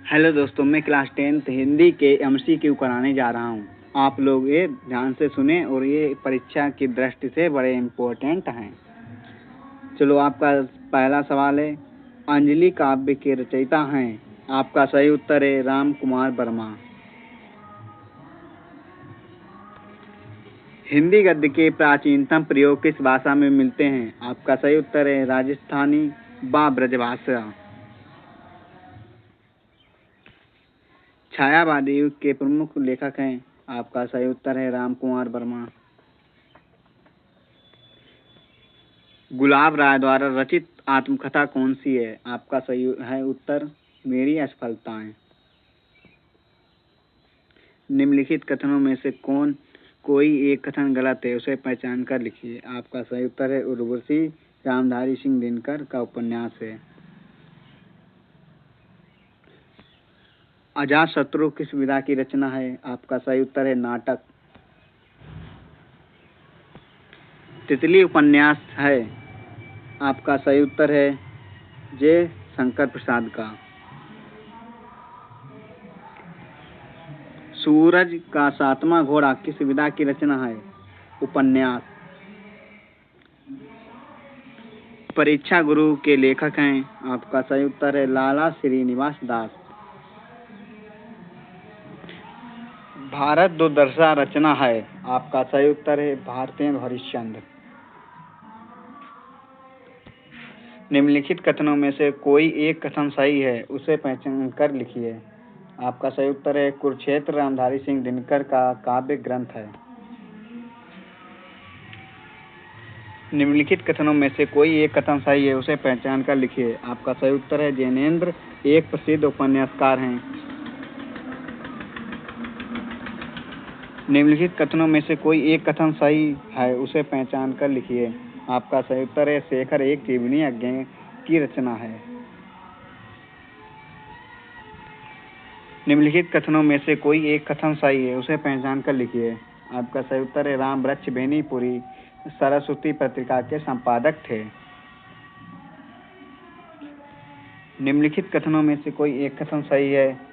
Hello दोस्तों, मैं class 10th Hindi के MCQ कराने जा रहा हूँ। आप लोग ये ध्यान से सुने और ये परीक्षा की दृष्टि से बड़े इम्पोर्टेंट हैं। चलो, आपका पहला सवाल है, अंजलि काव्य के रचयिता हैं। आपका सही उत्तर है राम कुमार वर्मा। हिंदी गद्य के प्राचीनतम प्रयोग किस भाषा में मिलते हैं? आपका सही उत्तर है राजस्थानी व ब्रजभाषा। छायावादी युग के प्रमुख लेखक हैं। आपका सही उत्तर है राम कुमार वर्मा। गुलाब राय द्वारा रचित आत्मकथा कौन सी है? आपका सही है उत्तर मेरी असफलताएं। निम्नलिखित कथनों में से कोई एक कथन गलत है, उसे पहचान कर लिखिए। आपका सही उत्तर है उर्वशी रामधारी सिंह दिनकर का उपन्यास है। अजातशत्रु किस विधा की रचना है? आपका सही उत्तर है नाटक। तितली उपन्यास है। आपका सही उत्तर है जे शंकर प्रसाद का। सूरज का सातवां घोड़ा किस विधा की रचना है? उपन्यास। परीक्षा गुरु के लेखक हैं। आपका सही उत्तर है लाला श्रीनिवास दास। भारत दुर्दशा रचना है। आपका सही उत्तर है भारतेंदु हरिश्चंद्र। निम्नलिखित कथनों में से कोई एक कथन सही है, उसे पहचान कर लिखिए। आपका सही उत्तर है कुरुक्षेत्र रामधारी सिंह दिनकर का काव्य ग्रंथ है। निम्नलिखित कथनों में से कोई एक कथन सही है, उसे पहचान कर लिखिए। आपका सही उत्तर है जैनेन्द्र एक प्रसिद्ध उपन्यासकार हैं। निम्नलिखित कथनों में से कोई एक कथन सही है, उसे पहचान कर लिखिए। आपका सही उत्तर है शेखर एक जीवनी यज्ञ की रचना है। निम्नलिखित कथनों में से कोई एक कथन सही है, उसे पहचान कर लिखिए। आपका सही उत्तर है राम वृक्ष बेनीपुरी सरस्वती पत्रिका के संपादक थे। निम्नलिखित कथनों में से कोई एक कथन सही है,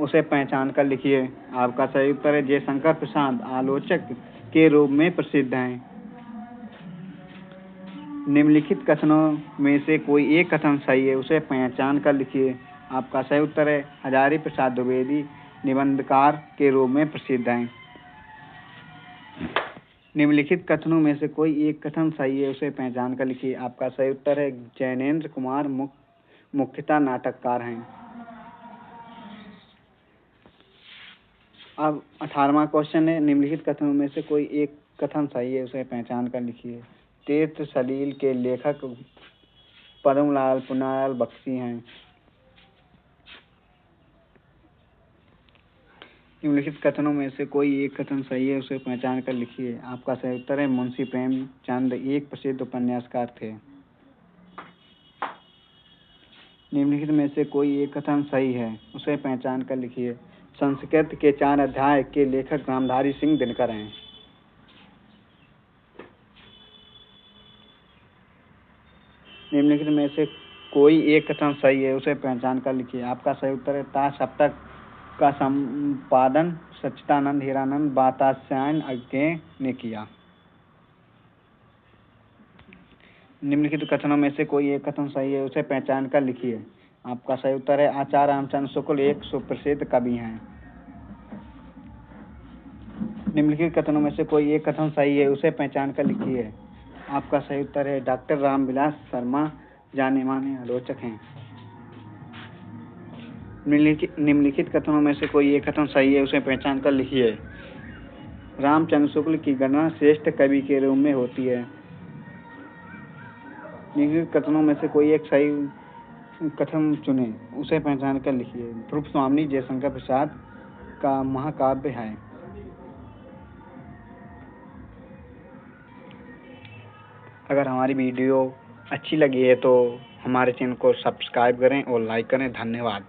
उसे पहचान कर लिखिए। आपका सही उत्तर है जयशंकर प्रसाद आलोचक के रूप में प्रसिद्ध हैं। निम्नलिखित कथनों में से कोई एक कथन सही है, उसे पहचान कर लिखिए। आपका सही उत्तर है हजारी प्रसाद द्विवेदी निबंधकार के रूप में प्रसिद्ध हैं। निम्नलिखित कथनों में से कोई एक कथन सही है, उसे पहचान कर लिखिए। आपका सही उत्तर है जैनेन्द्र कुमार मुख्यतः नाटककार हैं। अब 18वां क्वेश्चन है, निम्नलिखित कथनों में से कोई एक कथन सही है, उसे पहचान कर लिखिए। तीर्थ सलील के लेखक पद्मलाल पुनालाल बख्शी हैं। निम्नलिखित कथनों में से कोई एक कथन सही है, उसे पहचान कर लिखिए। आपका सही उत्तर है मुंशी प्रेमचंद एक प्रसिद्ध उपन्यासकार थे। निम्नलिखित में से कोई एक कथन सही है, उसे पहचान कर लिखिए। संस्कृत के 4 अध्याय के लेखक रामधारी सिंह दिनकर हैं। निम्नलिखित में से कोई एक कथन सही है, उसे पहचान कर लिखिए। आपका सही उत्तर है ता सप्तक का संपादन सच्चिदानंद हीरानंद वात्स्यायन अज्ञे ने किया। निम्नलिखित कथनों में से कोई एक कथन सही है, उसे पहचान कर लिखिए। आपका सही उत्तर है आचार्य रामचंद्र शुक्ल एक सुप्रसिद्ध कवि हैं। निम्नलिखित कथनों में से कोई एक कथन सही है, उसे पहचान कर लिखिए। आपका सही उत्तर है डॉक्टर रामविलास शर्मा जाने माने आलोचक हैं। निम्नलिखित कथनों में से कोई एक कथन सही है, उसे पहचान कर लिखिए। रामचंद्र शुक्ल की गणना श्रेष्ठ कवि के रूप में होती है। निम्नलिखित कथनों में से कोई एक सही कथन चुने, उसे पहचान कर लिखिए। ध्रुव स्वामी जयशंकर प्रसाद का महाकाव्य है। अगर हमारी वीडियो अच्छी लगी है तो हमारे चैनल को सब्सक्राइब करें और लाइक करें। धन्यवाद।